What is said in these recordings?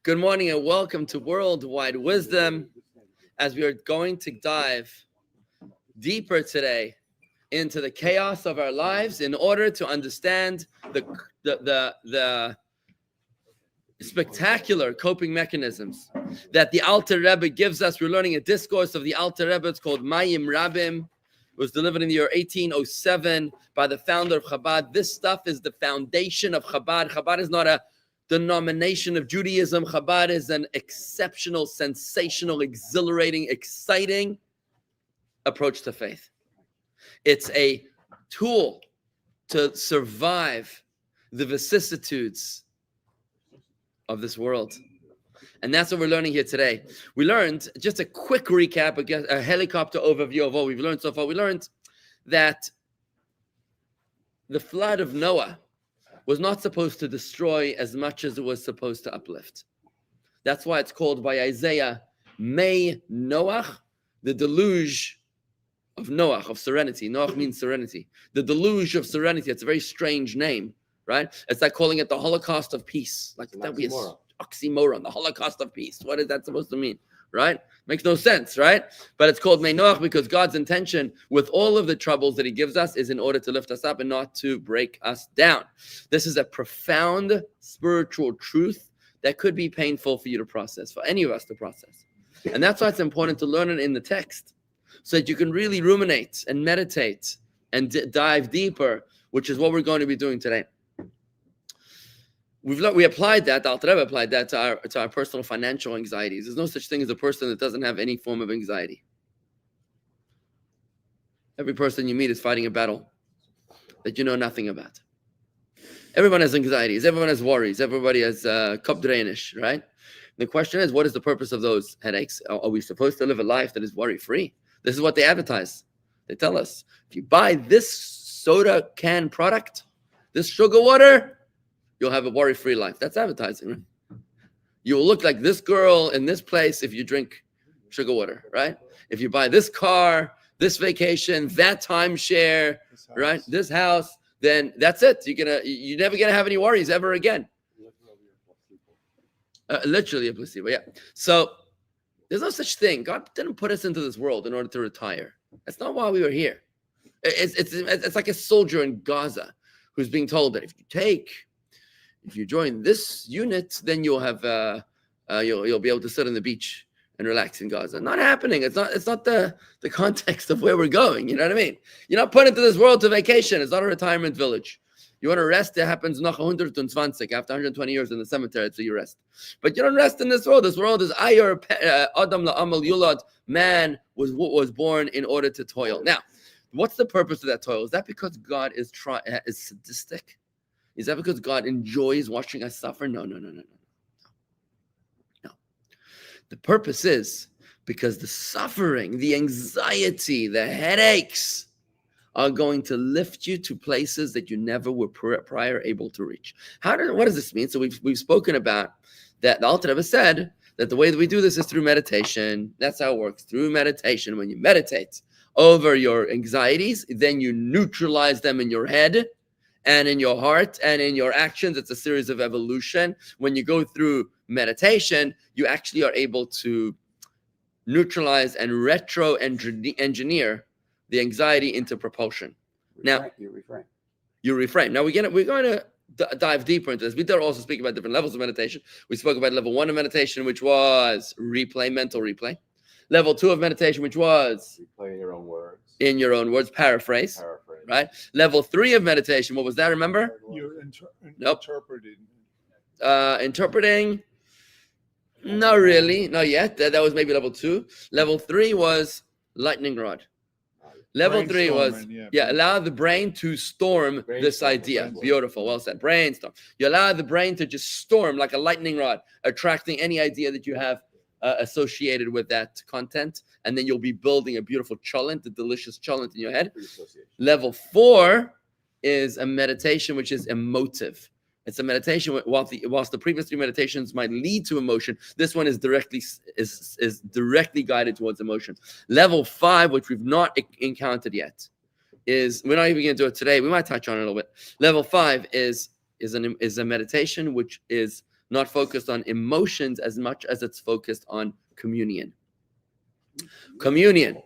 Good morning and welcome to Worldwide Wisdom, as we are going to dive deeper today into the chaos of our lives in order to understand the spectacular coping mechanisms that the Alter Rebbe gives us. We're learning a discourse of the Alter Rebbe. It's called Mayim, Rabim. It was delivered in the year 1807 by the founder of Chabad. This stuff is the foundation of Chabad. Chabad is not a denomination of Judaism. Chabad is an exceptional, sensational, exhilarating, exciting approach to faith. It's a tool to survive the vicissitudes of this world. And that's what we're learning here today. We learned, just a quick recap, a helicopter overview of what we've learned so far. We learned that the flood of Noah was not supposed to destroy as much as it was supposed to uplift. That's why it's called by Isaiah, May Noach, the deluge of Noach, of serenity. Noach means serenity. The deluge of serenity. It's a very strange name, right? It's like calling it the Holocaust of peace. Like that would be an oxymoron, the Holocaust of peace. What is that supposed to mean, right? Makes no sense, right? But it's called May Noach because God's intention with all of the troubles that he gives us is in order to lift us up and not to break us down. This is a profound spiritual truth that could be painful for you to process, for any of us to process. And that's why it's important to learn it in the text so that you can really ruminate and meditate and dive deeper, which is what we're going to be doing today. We applied that, the Alter Rebbe applied that to our personal financial anxieties. There's no such thing as a person that doesn't have any form of anxiety. Every person you meet is fighting a battle that you know nothing about. Everyone has anxieties. Everyone has worries. Everybody has kopdreinish, right? The question is, what is the purpose of those headaches? Are we supposed to live a life that is worry-free? This is what they advertise. They tell us, if you buy this soda can product, this sugar water, you'll have a worry-free life. That's advertising, right? You will look like this girl in this place if you drink sugar water, right? If you buy this car, this vacation, that timeshare, right? This house, then that's it. You're never gonna have any worries ever again. Literally a placebo, yeah. So there's no such thing. God didn't put us into this world in order to retire. That's not why we were here. It's like a soldier in Gaza who's being told that if you join this unit, then you'll have you'll be able to sit on the beach and relax in Gaza. Not happening. It's not the context of where we're going. You know what I mean? You're not put into this world to vacation. It's not a retirement village. You want to rest, it happens nach 120, after 120 years in the cemetery, so you rest. But you don't rest in this world. This world is Ayer Adam la'amal yulad. Man was born in order to toil. Now, what's the purpose of that toil? Is that because God is sadistic? Is that because God enjoys watching us suffer? No. The purpose is because the suffering, the anxiety, the headaches are going to lift you to places that you never were prior able to reach. What does this mean? So we've spoken about that. The Alter Rebbe said that the way that we do this is through meditation. That's how it works. Through meditation, when you meditate over your anxieties, then you neutralize them in your head and in your heart and in your actions. It's a series of evolution. When you go through meditation, you actually are able to neutralize and retro-engineer the anxiety into propulsion. You reframe. Now we're going to dive deeper into this. We did also speak about different levels of meditation. We spoke about level 1 of meditation, which was mental replay. Level 2 of meditation, which was replay in your own words, paraphrase. Right? Level 3 of meditation, what was that? Remember? Nope. Interpreting. Not really, not yet. That was maybe level 2. Level 3 was lightning rod. Level 3 was allow the brain to storm this idea. Beautiful, well said. Brainstorm. You allow the brain to just storm like a lightning rod, attracting any idea that you have associated with that content, and then you'll be building a beautiful cholent, a delicious cholent in your head. Level 4 is a meditation which is emotive. It's a meditation. Whilst the previous 3 meditations might lead to emotion, this one is directly guided towards emotion. Level 5, which we've not encountered yet, is we're not even going to do it today. We might touch on it a little bit. Level 5 is a meditation which is not focused on emotions as much as it's focused on communion. Communion,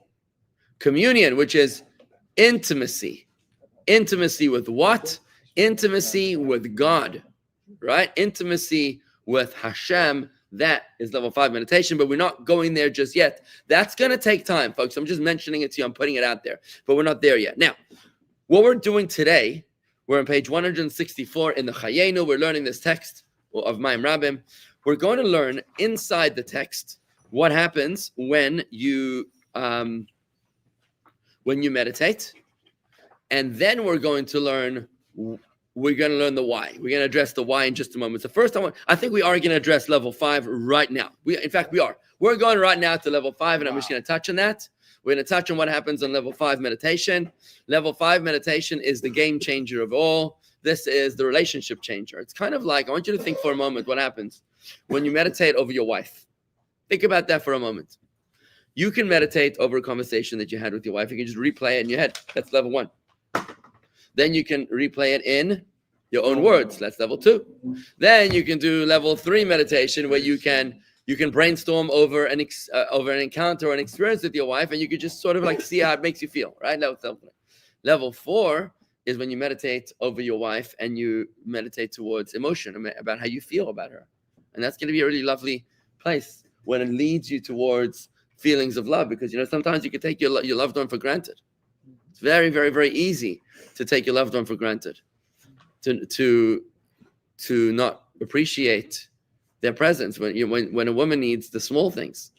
which is intimacy. Intimacy with what? Intimacy with God, right? Intimacy with Hashem. That is level 5 meditation, but we're not going there just yet. That's going to take time, folks. I'm just mentioning it to you. I'm putting it out there, but we're not there yet. Now, what we're doing today, we're on page 164 in the Chayenu. We're learning this text of Mayim Rabim. We're going to learn inside the text what happens when you meditate, and then we're going to learn the why. We're going to address the why in just a moment. So first, I think we are going to address level 5 right now. In fact, we are. We're going right now to level 5, and I'm just going to touch on that. We're going to touch on what happens on level 5 meditation. Level 5 meditation is the game changer of all. This is the relationship changer. It's kind of like, I want you to think for a moment what happens when you meditate over your wife. Think about that for a moment. You can meditate over a conversation that you had with your wife. You can just replay it in your head. That's level 1. Then you can replay it in your own words. That's level 2. Then you can do level 3 meditation, where you can brainstorm over an encounter or an experience with your wife, and you can just sort of like see how it makes you feel, right? Level 4 is when you meditate over your wife and you meditate towards emotion, about how you feel about her. And that's going to be a really lovely place when it leads you towards feelings of love, because sometimes you can take your loved one for granted. It's very, very, very easy to take your loved one for granted, to not appreciate their presence. When a woman needs the small things,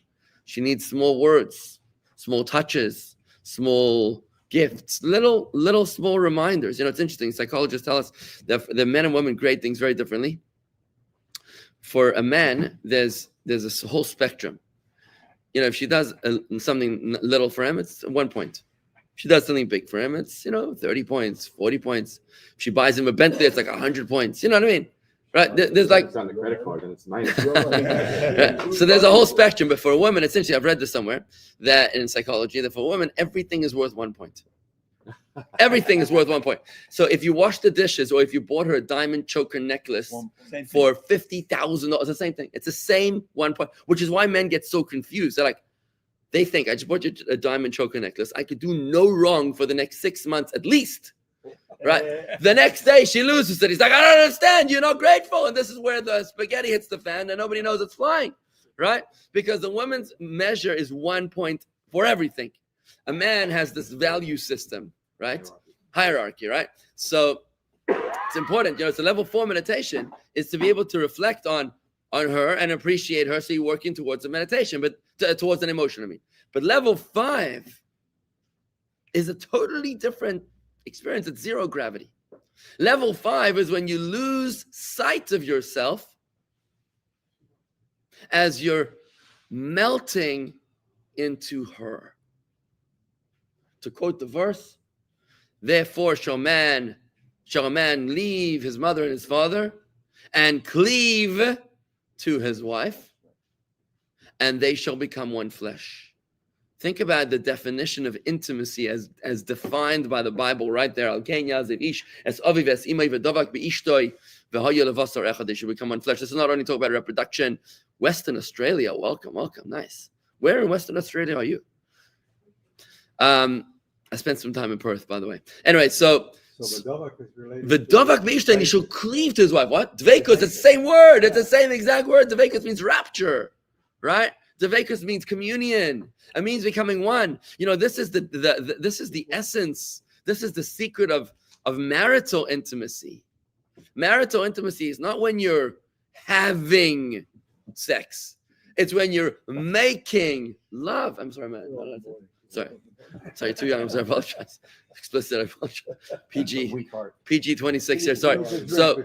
she needs small words, small touches, small gifts, little small reminders. It's interesting. Psychologists tell us that the men and women grade things very differently. For a man, there's a whole spectrum. If she does something little for him, it's 1 point. If she does something big for him, it's 30 points, 40 points. If she buys him a Bentley, it's like 100 points. You know what I mean? Right? There's like it's on the credit card, and it's nice. Right. So there's a whole spectrum. But for a woman, essentially, I've read this somewhere that in psychology, that for a woman, everything is worth 1 point. Everything is worth 1 point. So if you wash the dishes, or if you bought her a diamond choker necklace for $50,000, it's the same thing. It's the same 1 point, which is why men get so confused. They think, I just bought you a diamond choker necklace. I could do no wrong for the next 6 months at least. Right? The next day she loses it. He's like, I don't understand. You're not grateful. And this is where the spaghetti hits the fan and nobody knows it's flying. Right? Because the woman's measure is 1 point for everything. A man has this value system, right? Hierarchy, right? So it's important. It's a level 4 meditation is to be able to reflect on her and appreciate her. So you're working towards a meditation, but towards an emotion, But level 5 is a totally different experience. It's zero gravity. Level 5 is when you lose sight of yourself as you're melting into her. To quote the verse, therefore shall a man leave his mother and his father and cleave to his wife, and they shall become one flesh. Think about the definition of intimacy as defined by the Bible right there. They should become one flesh. This is not only talk about reproduction. Western Australia, welcome, nice. Where in Western Australia are you? I spent some time in Perth, by the way. Anyway, so V'davak is related. V'davak b'ishtai, he shall cleave to his wife. What? Dveikus, it's the same word. It's the same exact word. Dveikus means rapture, right? Dveikus means communion. It means becoming one. This is this is the essence. This is the secret of marital intimacy. Marital intimacy is not when you're having sex. It's when you're making love. I'm sorry, man. Sorry, too young. I'm sorry. I apologize. Explicit. I apologize. PG 26 here. Sorry. So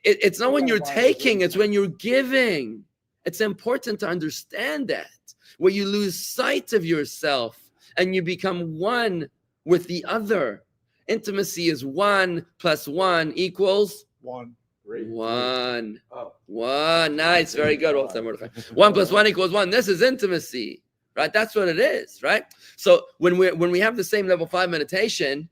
it's not when you're taking. It's when you're giving. It's important to understand that, where you lose sight of yourself and you become one with the other. Intimacy is 1 + 1 equals 1. 1. 1. Nice. Very good. 1 + 1 equals 1. This is intimacy, right? That's what it is, right? So when we have the same level 5 meditation,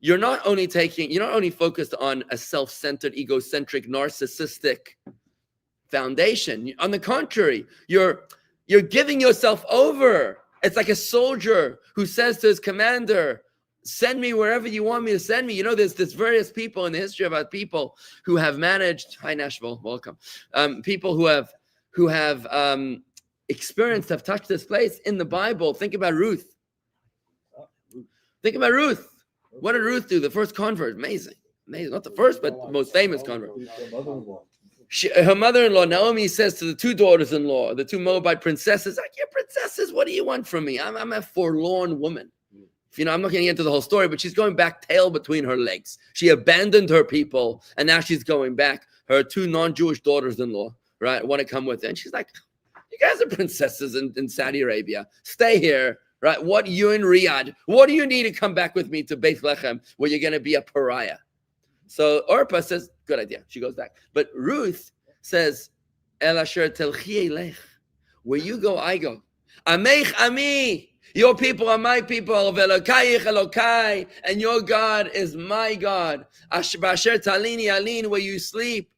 you're not only focused on a self-centered, egocentric, narcissistic foundation. On the contrary, you're giving yourself over. It's like a soldier who says to his commander, send me wherever you want me to send me. You know, there's various people in the history about people who have managed. Hi, Nashville, welcome. People who have experienced, have touched this place in the Bible. Think about Ruth. Think about Ruth. What did Ruth do? The first convert. Amazing. Not the first, but the most famous convert. Her mother-in-law, Naomi, says to the two daughters-in-law, the two Moabite princesses, like, you're princesses, what do you want from me? I'm a forlorn woman. You know, I'm not getting into the whole story, but she's going back tail between her legs. She abandoned her people, and now she's going back. Her two non-Jewish daughters-in-law, right, want to come with her. And she's like, you guys are princesses in Saudi Arabia. Stay here, right? What, you in Riyadh? What do you need to come back with me to Bethlehem where you're going to be a pariah? So Orpah says, good idea. She goes back. But Ruth says, El asher telchi elech. Where you go, I go. Amech ami. Your people are my people, Velokayich Elokai, and your God is my God. Basher talini alin, where you sleep,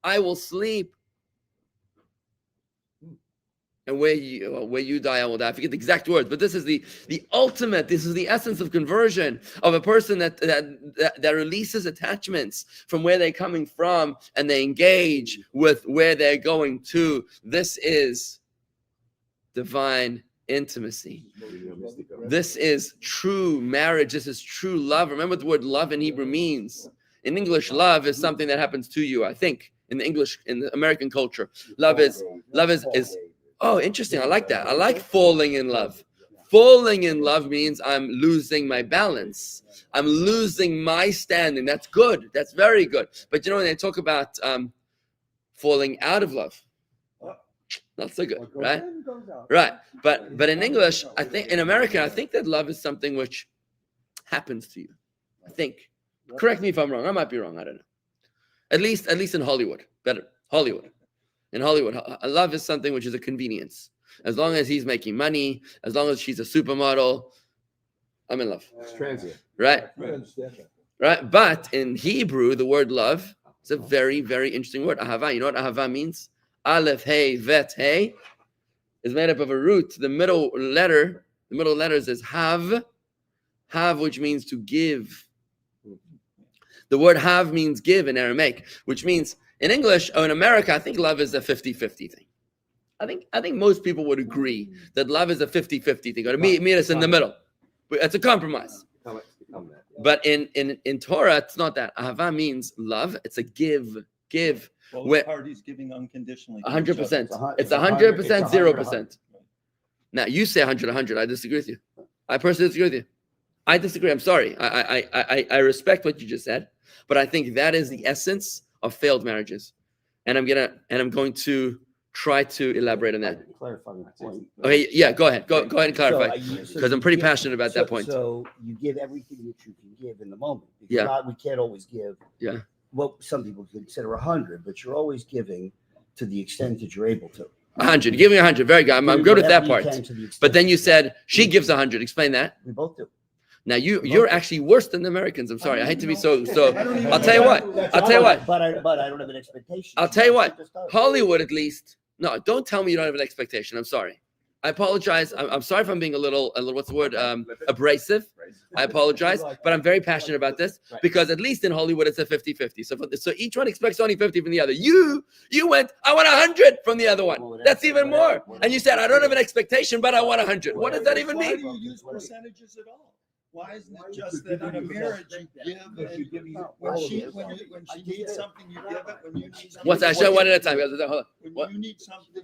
I will sleep. And where you die, I will die. I forget the exact words, but this is the ultimate. This is the essence of conversion of a person that releases attachments from where they're coming from, and they engage with where they're going to. This is divine intimacy. This is true marriage. This is true love. Remember what the word love in Hebrew means. In English, love is something that happens to you. I think in the American culture, love is. Oh, interesting. I like that. I like falling in love. Falling in love means I'm losing my balance. I'm losing my standing. That's good. That's very good. But you know, when they talk about falling out of love, not so good, right? Right. But in English, I think in American, I think that love is something which happens to you. I think. Correct me if I'm wrong. I might be wrong. I don't know. At least in Hollywood. Better. Hollywood. In Hollywood, love is something which is a convenience. As long as he's making money, as long as she's a supermodel, I'm in love. It's transient. Right? Right. But in Hebrew, the word love is a very, very interesting word. Ahava. You know what ahava means? Aleph, hey, vet, hey, is made up of a root. The middle letters is have, which means to give. The word have means give in Aramaic, which means in English or in America, I think love is a 50-50 thing. I think most people would agree that love is a 50-50 thing, or to meet us in the middle. It's a compromise. But in Torah, it's not that. Ahava means love. It's a give. Both parties giving unconditionally. 100%. It's 100%, 0%. Now you say 100. I disagree with you. I personally disagree with you. I disagree. I'm sorry. I respect what you just said, but I think that is the essence of failed marriages, and I'm going to try to elaborate on that. Clarify my point. Okay, yeah, go ahead. Go ahead and clarify, because I'm pretty passionate about that point. So you give everything that you can give in the moment. Because Yeah. we can't always give. Yeah. What some people consider 100, but you're always giving to the extent that you're able to. 100. Give me 100. Very good. I'm good with that part. Whatever you can to the extent But then you that said she gives 100. Explain that. we both do. Now you're actually worse than the Americans. I'm sorry. I hate to be so. I'll tell you what. But I don't have an expectation. I'll tell you what. Just does. Hollywood, at least. No, don't tell me you don't have an expectation. I'm sorry. I apologize. I'm sorry if I'm being a little what's the word? Abrasive. I apologize, but I'm very passionate about this because at least in Hollywood it's a 50-50. So each one expects only 50 from the other. You went, I want 100 from the other one. That's even more. And you said, I don't have an expectation, but I want 100. What does that even Why mean? do you use percentages at all? Why isn't it just that in a marriage you give and when she needs something you give it, when you need something, What's that? I show one at a time. Hold on. when you need something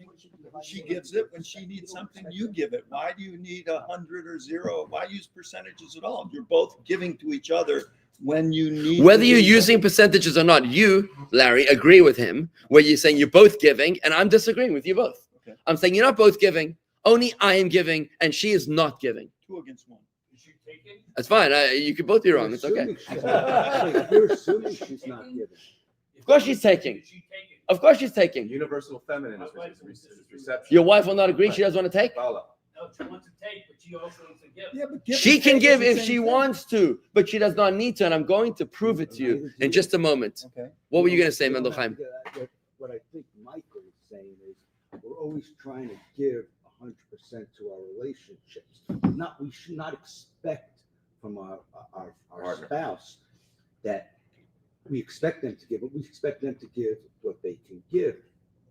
she gives it, when she needs something you give it. Why do you need 100 or 0? Why use percentages at all? You're both giving to each other when you need. Whether you're using percentages or not, you, Larry, agree with him where you're saying you're both giving, and I'm disagreeing with you both. Okay. I'm saying you're not both giving, only I am giving, and she is not giving. 2 against 1. That's fine. You could both be wrong. It's okay. You're assuming she's not giving. Of course she's taking. Of course she's taking. Universal feminine is reception. Your wife will not agree. She doesn't want to take. Follow. No, she wants to take, but she also needs to give. Yeah, but give She and can take give is the if same she thing. wants to, but she does not need to. And I'm going to prove it to you in just a moment. Okay. What were you going to say, You don't Mendel have Chaim? to get- What I think Michael is saying is we're always trying to give 100% to our relationships. We should not expect from our Partner. spouse that we expect them to give, but we expect them to give what they can give.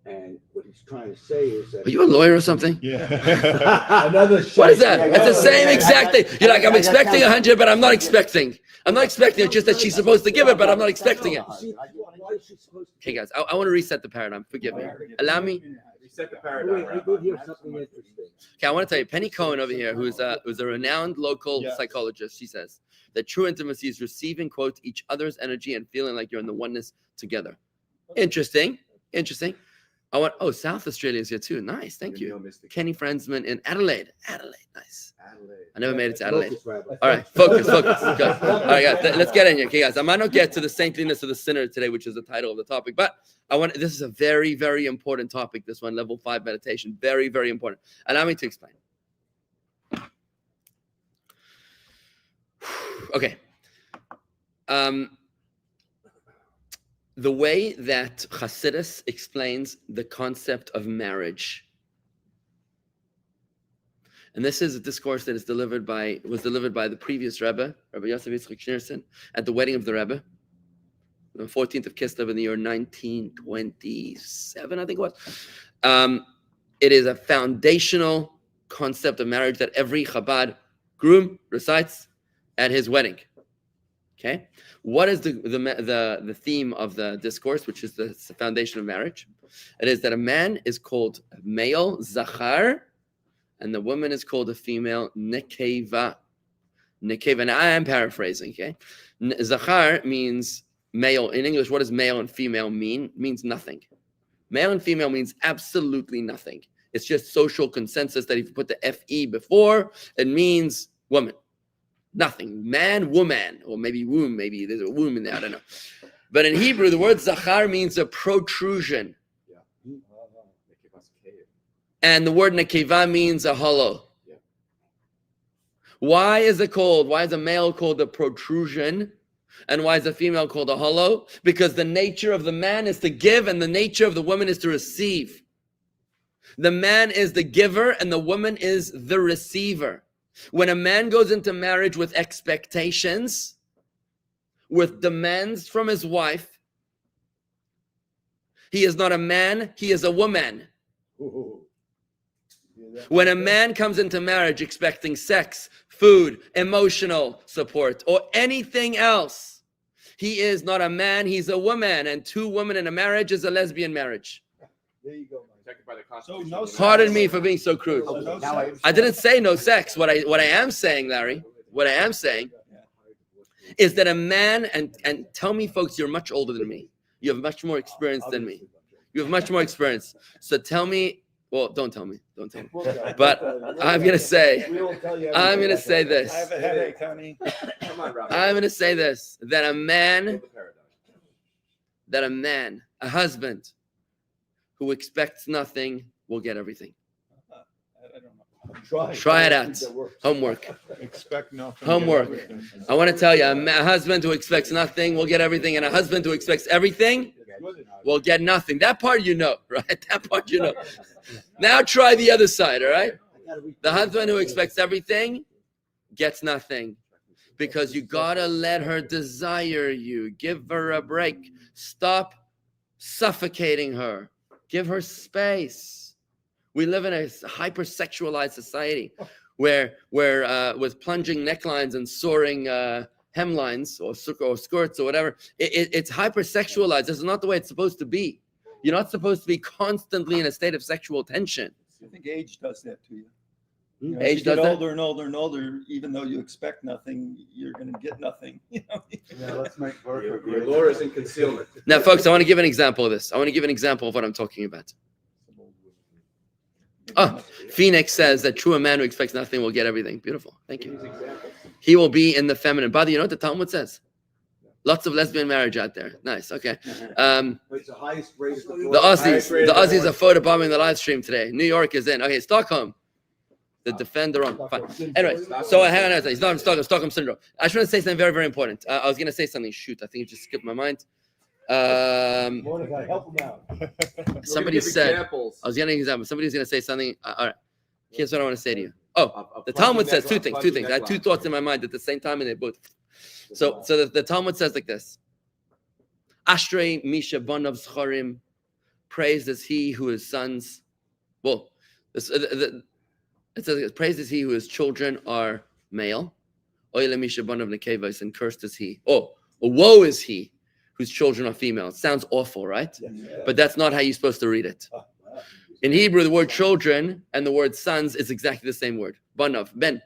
And what he's trying to say is that Are you a lawyer or something? Yeah. another What is that? It's the same exact thing. You're like, I'm expecting 100, but I'm not expecting. I'm not expecting it. Just that she's supposed to give it, but I'm not expecting it. See, why is she supposed to? Okay, guys, I want to reset the paradigm. Forgive me. Allow me. Reset the Wait, paradigm. I did hear something interesting. Okay, I want to tell you, Penny Cohen over here, who's a renowned local Yes. psychologist, she says that true intimacy is receiving, quote, each other's energy and feeling like you're in the oneness together. Interesting. South Australia is here too. Nice, thank you. Kenny Friendsman in Adelaide. Nice. I never made it to Adelaide. Focus, Rabbi. All right, focus. Good. All right, guys, let's get in here. Okay, guys, I might not get to the saintliness of the sinner today, which is the title of the topic, but this is a very, very important topic, this one, level 5 meditation. Very, very important. Allow me to explain. Okay. The way that Hasidus explains the concept of marriage, and this is a discourse that was delivered by the previous Rebbe, Rabbi Yosef Yitzchak Schneerson, at the wedding of the Rebbe, the 14th of Kislev in the year 1927, I think it was. It is a foundational concept of marriage that every Chabad groom recites at his wedding. Okay, what is the theme of the discourse, which is the foundation of marriage? It is that a man is called male, zachar, and the woman is called a female, nekeva. Nekeva. Now I am paraphrasing. Okay, zachar means male. In English, what does male and female mean? It means nothing. Male and female means absolutely nothing. It's just social consensus that if you put the fe before, it means woman. Nothing. Man, woman, or maybe womb. Maybe there's a womb in there. I don't know. But in Hebrew, the word zachar means a protrusion. And the word nekeva means a hollow. Why is a male called a protrusion? And why is a female called a hollow? Because the nature of the man is to give and the nature of the woman is to receive. The man is the giver and the woman is the receiver. When a man goes into marriage with expectations, with demands from his wife, he is not a man, he is a woman. When a man comes into marriage expecting sex, food, emotional support, or anything else, he is not a man, he's a woman. And two women in a marriage is a lesbian marriage. There you go, Protected by the So Constitution. no sex. Pardon me for being so crude. So no Now sex. I didn't say no sex. What I am saying, Larry, what I am saying is that a man, and tell me, folks, you're much older than me. You have much more experience than me. You have much more experience. So tell me, well, don't tell me. But I'm going to say this. I have a headache, honey. Come on, Rabbi. I'm going to say this, that a man, Build the paradigm. a husband who expects nothing will get everything. I don't know. Try it out. Homework. Expect nothing. Homework. I want to tell you, a husband who expects nothing will get everything, and a husband who expects everything will get nothing. That part you know, right? That part you know. Now try the other side, all right? The husband who expects everything gets nothing because you gotta let her desire you. Give her a break. Stop suffocating her. Give her space. We live in a hypersexualized society where with plunging necklines and soaring hemlines or skirts or whatever, it's hypersexualized. This is not the way it's supposed to be. You're not supposed to be constantly in a state of sexual tension. I think age does that to you. Hmm. You know, Age as you get does that? older and older and older, even though you expect nothing, you're going to get nothing. You know? Yeah, let's make work. Your lure is in concealment. Now, folks, I want to give an example of this. I want to give an example of what I'm talking about. Oh, Phoenix says that true a man who expects nothing will get everything. Beautiful. Thank you. He will be in the feminine body. You know what the Talmud says? Lots of lesbian marriage out there. Nice. Okay. It's the highest rate of The Aussies are photobombing the live stream today. New York is in. Okay, Stockholm. The defender on. Fine. Anyway, so hang on. He's not in Stockholm syndrome. I just want to say something very, very important. I was going to say something. Shoot, I think it just skipped my mind. Mordecai, help him out. Somebody said, examples. I was getting an example. Somebody's going to say something. All right. Here's what I want to say to you. Oh, the Talmud says two things. I had two thoughts in my mind at the same time, and they both. So the Talmud says like this: Ashrei Misha Banav Zcharim, praised is he who is sons. Well, it says praised is he whose children are male. Oile Misha Banav Nekevos, and cursed is he. Oh, woe is he whose children are female. It sounds awful, right? But that's not how you're supposed to read it. In Hebrew, the word children and the word sons is exactly the same word. Banav, ben.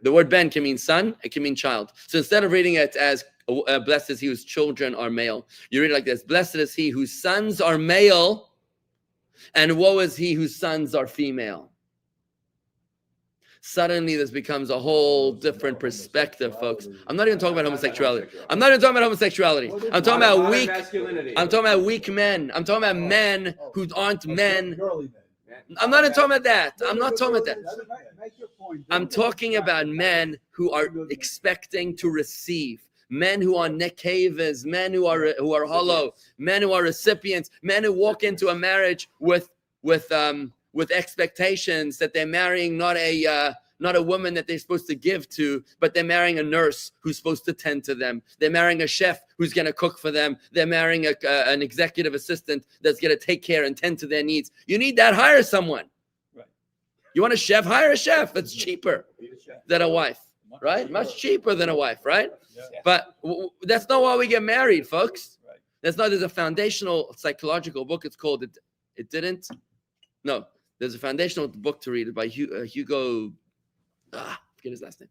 The word ben can mean son, it can mean child. So instead of reading it as blessed is he whose children are male, you read it like this: blessed is he whose sons are male, and woe is he whose sons are female. Suddenly this becomes a whole different perspective, folks. I'm not even talking about homosexuality. I'm talking about weak. I'm talking about weak men. I'm talking about men who aren't men. I'm not even talking about that. I'm not talking about that. I'm talking about men who are expecting to receive. Men who are nekevas, men who are hollow, men who are recipients, men who walk into a marriage with expectations that they're marrying not a woman that they're supposed to give to, but they're marrying a nurse who's supposed to tend to them. They're marrying a chef who's going to cook for them. They're marrying an executive assistant that's going to take care and tend to their needs. You need that, hire someone. Right. You want a chef? Hire a chef. It's cheaper than a wife, right? Much cheaper than a wife, right? Yeah. But that's not why we get married, folks. Right. There's a foundational psychological book. It's called It Didn't. No, there's a foundational book to read by Hugo. Forget his last name.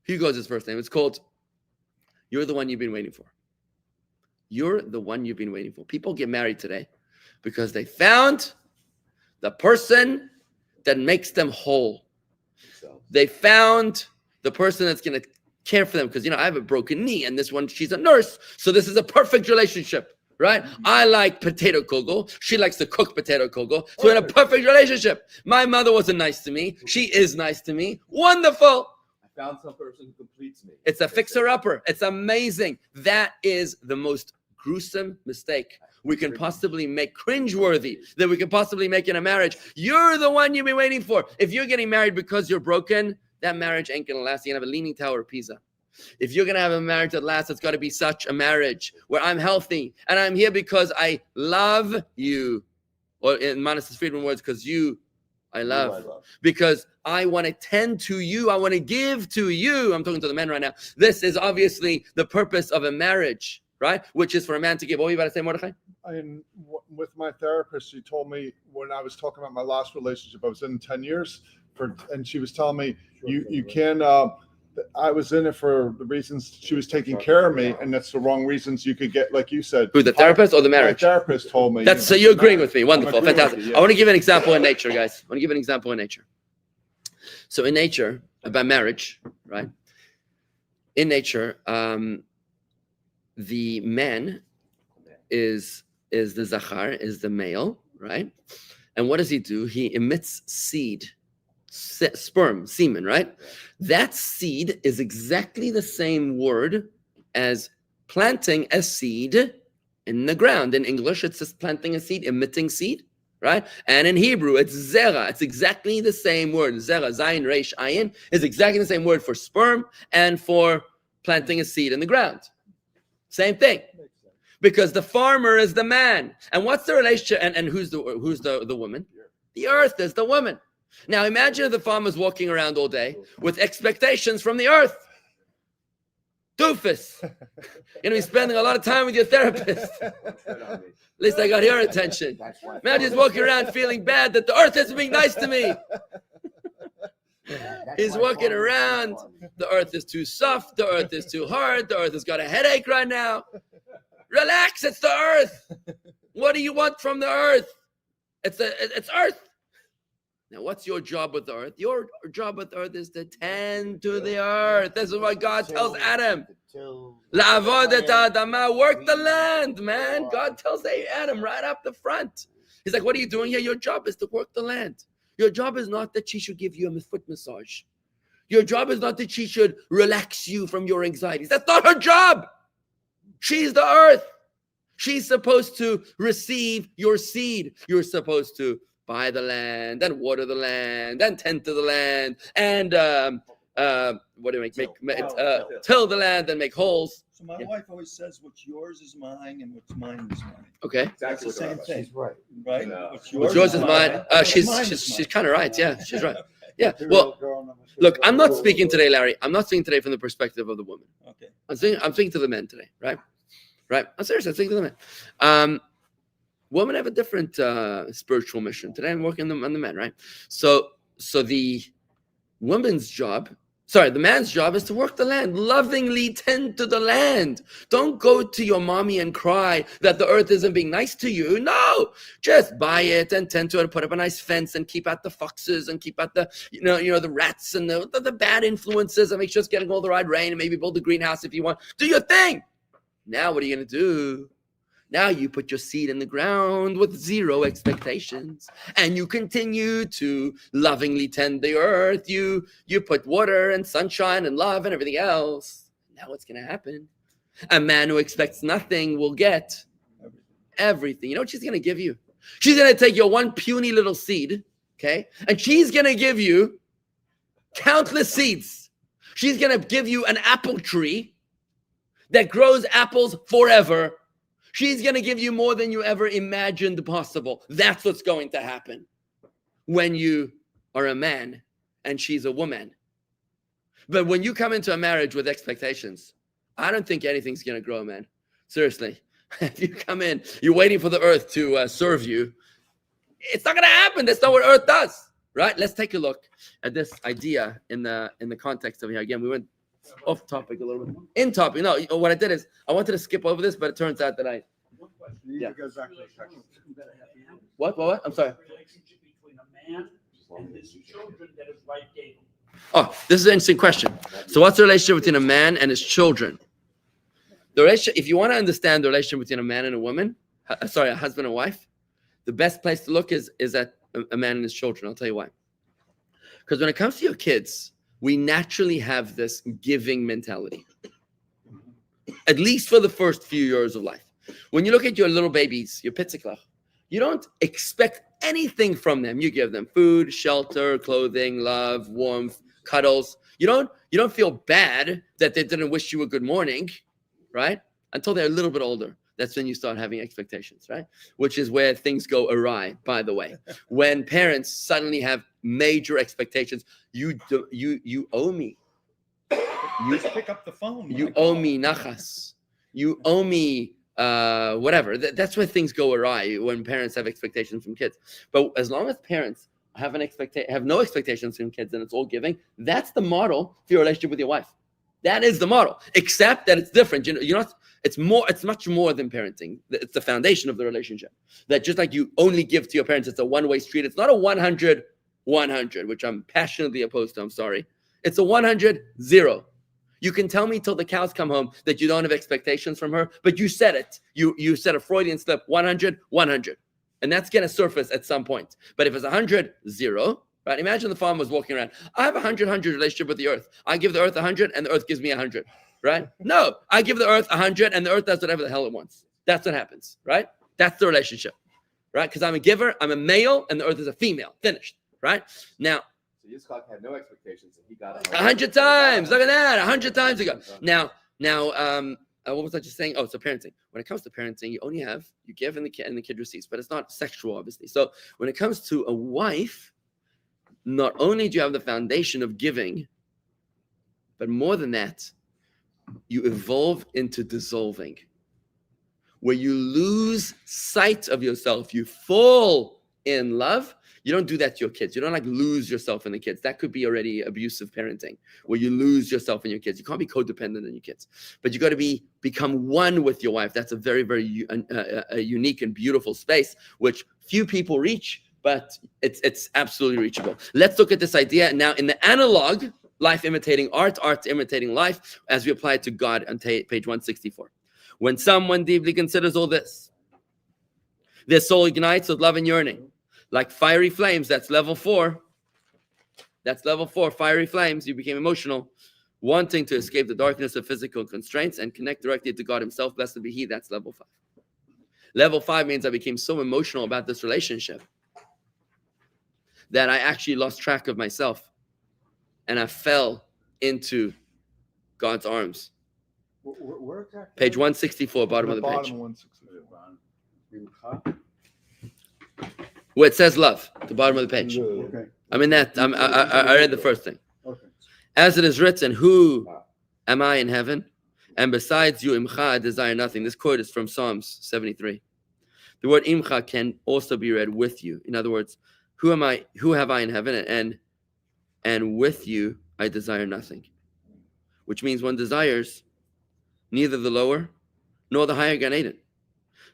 Hugo's his first name. It's called You're the One You've Been Waiting For. You're the one you've been waiting for. People get married today because they found the person that makes them whole. They found the person that's going to care for them because, I have a broken knee and this one, she's a nurse. So this is a perfect relationship. Right? I like potato kugel. She likes to cook potato kugel. So we're in a perfect relationship. My mother wasn't nice to me. She is nice to me. Wonderful. I found some person who completes me. It's a fixer-upper. It's amazing. That is the most gruesome mistake we can possibly make, cringeworthy, that we can possibly make in a marriage. You're the one you've been waiting for. If you're getting married because you're broken, that marriage ain't going to last. You're going to have a Leaning Tower of Pisa. If you're going to have a marriage that lasts, it's got to be such a marriage where I'm healthy and I'm here because I love you. Or in Manas Friedman words, because I love. Because I want to tend to you. I want to give to you. I'm talking to the men right now. This is obviously the purpose of a marriage, right? Which is for a man to give. What were you about to say, Mordechai? With my therapist, she told me when I was talking about my last relationship, I was in 10 years, and she was telling me, you can... I was in it for the reasons she was taking care of me, and that's the wrong reasons you could get, like you said. Who, the therapist or the marriage? My therapist told me. So you're agreeing with me. Wonderful. Fantastic. I want to give an example in nature, guys. So in nature, about marriage, right? In nature, the man is the zachar, is the male, right? And what does he do? He emits seed. Sperm, semen, right? That seed is exactly the same word as planting a seed in the ground. In English, it's just planting a seed, emitting seed, right? And in Hebrew, it's zera. It's exactly the same word. Zera, zayin, reish, ayin, is exactly the same word for sperm and for planting a seed in the ground. Same thing. Because the farmer is the man. And what's the relationship? And who's the woman? The earth is the woman. Now imagine if the farmer's walking around all day with expectations from the earth. Doofus. You're going to be spending a lot of time with your therapist. At least I got your attention. Imagine he's walking around feeling bad that the earth isn't being nice to me. He's walking around. The earth is too soft. The earth is too hard. The earth has got a headache right now. Relax. It's the earth. What do you want from the earth? It's earth. Now, what's your job with the earth? Your job with the earth is to tend to the earth. This is what God tells Adam. Work the land, man. God tells Adam right up the front. He's like, what are you doing here? Your job is to work the land. Your job is not that she should give you a foot massage. Your job is not that she should relax you from your anxieties. That's not her job. She's the earth. She's supposed to receive your seed. You're supposed to buy the land and water the land and tend to the land and what do you make till the land and make holes. So my wife always says, "What's yours is mine, and what's mine is mine." Okay. That's the same thing, She's right. right? No. What's Yours is mine. and what's mine is She's mine. kind of right. Yeah, she's right. Yeah. Well, look, I'm not speaking today, Larry. I'm not speaking today from the perspective of the woman. Okay. I'm speaking to the men today, right? Right. I'm serious. I'm speaking to the men. Women have a different spiritual mission. Today I'm working on the men, right? So the woman's job, the man's job is to work the land, lovingly tend to the land. Don't go to your mommy and cry that the earth isn't being nice to you. No, just buy it and tend to it, put up a nice fence and keep out the foxes and keep out the, the rats and the bad influences and make sure it's getting all the right rain and maybe build a greenhouse if you want. Do your thing. Now what are you going to do? Now you put your seed in the ground with zero expectations, and you continue to lovingly tend the earth. You put water and sunshine and love and everything else. Now what's going to happen? A man who expects nothing will get everything. You know what she's going to give you? She's going to take your one puny little seed, okay? And she's going to give you countless seeds. She's going to give you an apple tree that grows apples forever. She's going to give you more than you ever imagined possible. That's what's going to happen when you are a man and she's a woman. But when you come into a marriage with expectations, I don't think anything's going to grow, man. Seriously. If you come in, you're waiting for the earth to serve you. It's not going to happen. That's not what earth does, right? Let's take a look at this idea in the context of here. Again, we went off topic a little bit. In topic. No, what I did is I wanted to skip over this, but it turns out that Yeah. What? I'm sorry. The relationship between a man and his children that his wife gave him. Oh, this is an interesting question. So what's the relationship between a man and his children? The relationship, if you want to understand the relationship between a man and a woman, a husband and wife, the best place to look is at a man and his children. I'll tell you why. Because when it comes to your kids, we naturally have this giving mentality, at least for the first few years of life. When you look at your little babies, your pitziklach, you don't expect anything from them. You give them food, shelter, clothing, love, warmth, cuddles. You don't feel bad that they didn't wish you a good morning, right? Until they're a little bit older. That's when you start having expectations, right? Which is where things go awry, by the way. When parents suddenly have major expectations, you owe me. You pick up the phone. You owe me nachas. You owe me whatever. That's where things go awry, when parents have expectations from kids. But as long as parents have no expectations from kids and it's all giving, that's the model for your relationship with your wife. That is the model, except that it's different. It's much more than parenting. It's the foundation of the relationship. That just like you only give to your parents, it's a one-way street. It's not a 100, which I'm passionately opposed to. I'm sorry. It's a 100, 0. You can tell me till the cows come home that you don't have expectations from her, but you said it. You said a Freudian slip, 100, 100. And that's going to surface at some point. But if it's 100, 0, right? Imagine the farmer was walking around. I have a 100 relationship with the earth. I give the earth 100 and the earth gives me 100, right? No, I give the earth 100 and the earth does whatever the hell it wants. That's what happens, right? That's the relationship, right? Because I'm a giver, I'm a male, and the earth is a female. Finished, right? Now, So Yitzchak had no expectations, and he got 100 times. Look at that, 100 times ago. Now, what was I just saying? Oh, so parenting. When it comes to parenting, you give and the kid receives, but it's not sexual, obviously. So when it comes to a wife, not only do you have the foundation of giving, but more than that, you evolve into dissolving, where you lose sight of yourself. You fall in love. You don't do that to your kids. You don't lose yourself in the kids. That could be already abusive parenting, where you lose yourself in your kids. You can't be codependent on your kids, but you got to become one with your wife. That's a very, very a unique and beautiful space, which few people reach, but it's absolutely reachable. Let's look at this idea now in the analog, life imitating art, art imitating life, as we apply it to God on page 164. When someone deeply considers all this, their soul ignites with love and yearning. Like fiery flames, that's level 4. That's level 4, fiery flames. You became emotional, wanting to escape the darkness of physical constraints and connect directly to God himself. Blessed be he. That's level 5. Level 5 means I became so emotional about this relationship that I actually lost track of myself and I fell into God's arms. Where exactly? Page 164, bottom of the bottom page. of 164. Where it says love, the bottom of the page. Okay. I'm in that. I read the first thing. Okay. As it is written, who am I in heaven? And besides you, imcha, I desire nothing. This quote is from Psalms 73. The word imcha can also be read with you. In other words, who am I? Who have I in heaven? And with you, I desire nothing. Which means one desires neither the lower nor the higher Gan Eden.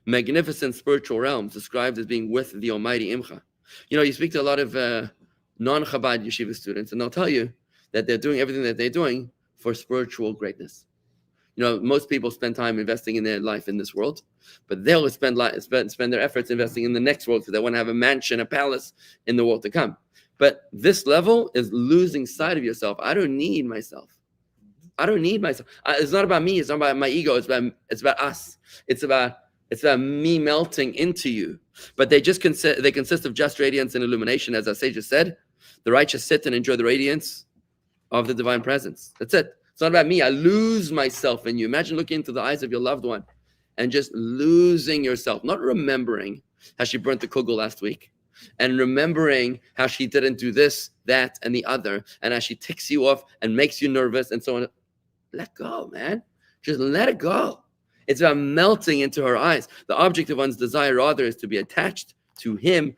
Magnificent spiritual realms described as being with the Almighty Imcha. You know, you speak to a lot of non-Chabad yeshiva students, and they'll tell you that they're doing everything that they're doing for spiritual greatness. You know, most people spend time investing in their life in this world, but they'll spend their efforts investing in the next world because they want to have a mansion, a palace in the world to come. But this level is losing sight of yourself. I don't need myself. I don't need myself. It's not about me. It's not about my ego. It's about us. It's about me melting into you. But they consist of just radiance and illumination, as our sages said. The righteous sit and enjoy the radiance of the divine presence. That's it. It's not about me. I lose myself in you. Imagine looking into the eyes of your loved one and just losing yourself, not remembering how she burnt the kugel last week and remembering how she didn't do this, that, and the other, and how she ticks you off and makes you nervous and so on. Let go, man. Just let it go. It's about melting into her eyes. The object of one's desire rather is to be attached to him,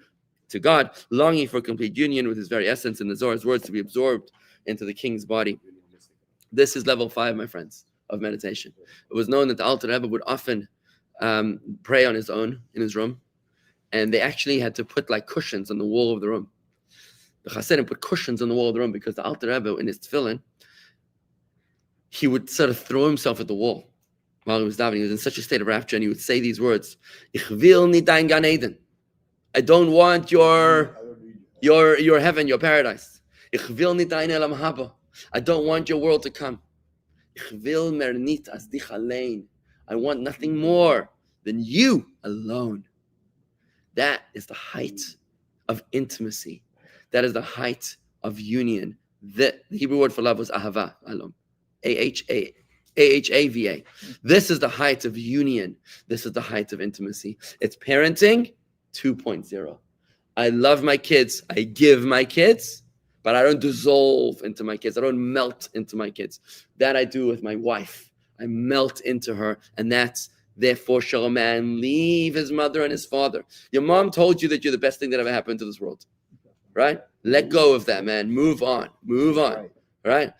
to God, longing for complete union with his very essence, in the Zohar's words, to be absorbed into the king's body. This is level 5, my friends, of meditation. It was known that the Alter Rebbe would often pray on his own in his room, and they actually had to put like cushions on the wall of the room. The Hasidim put cushions on the wall of the room because the Alter Rebbe, in his tefillin, he would sort of throw himself at the wall while he was davening. He was in such a state of rapture, and he would say these words: "Ich will nicht dein Gan Eden." I don't want your heaven, your paradise. Ich will nicht dein Elam haba. I don't want your world to come. Ich will mer nit as dich allein. I want nothing more than you alone. That is the height of intimacy. That is the height of union. The Hebrew word for love was ahava, alom. A-H-A-V-A. This is the height of union. This is the height of intimacy. It's parenting 2.0. I love my kids. I give my kids, but I don't dissolve into my kids. I don't melt into my kids. That I do with my wife. I melt into her, and that's therefore shall a man leave his mother and his father. Your mom told you that you're the best thing that ever happened to this world, right? Let go of that, man. Move on, right?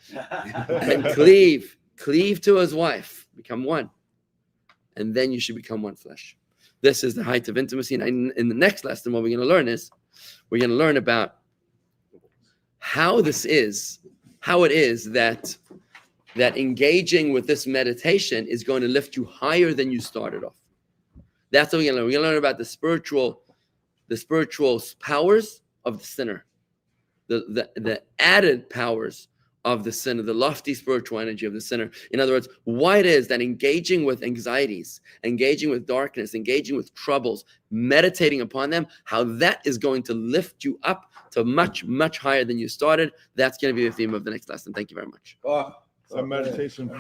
And cleave to his wife. Become one, and then you should become one flesh. This is the height of intimacy. And in the next lesson, what we're going to learn is we're going to learn about how it is that engaging with this meditation is going to lift you higher than you started off. That's what we're going to learn. We're going to learn about the spiritual powers of the sinner, the added powers of the sinner, the lofty spiritual energy of the sinner. In other words, why it is that engaging with anxieties, engaging with darkness, engaging with troubles, meditating upon them, how that is going to lift you up to much, much higher than you started. That's going to be the theme of the next lesson. Thank you very much. So meditation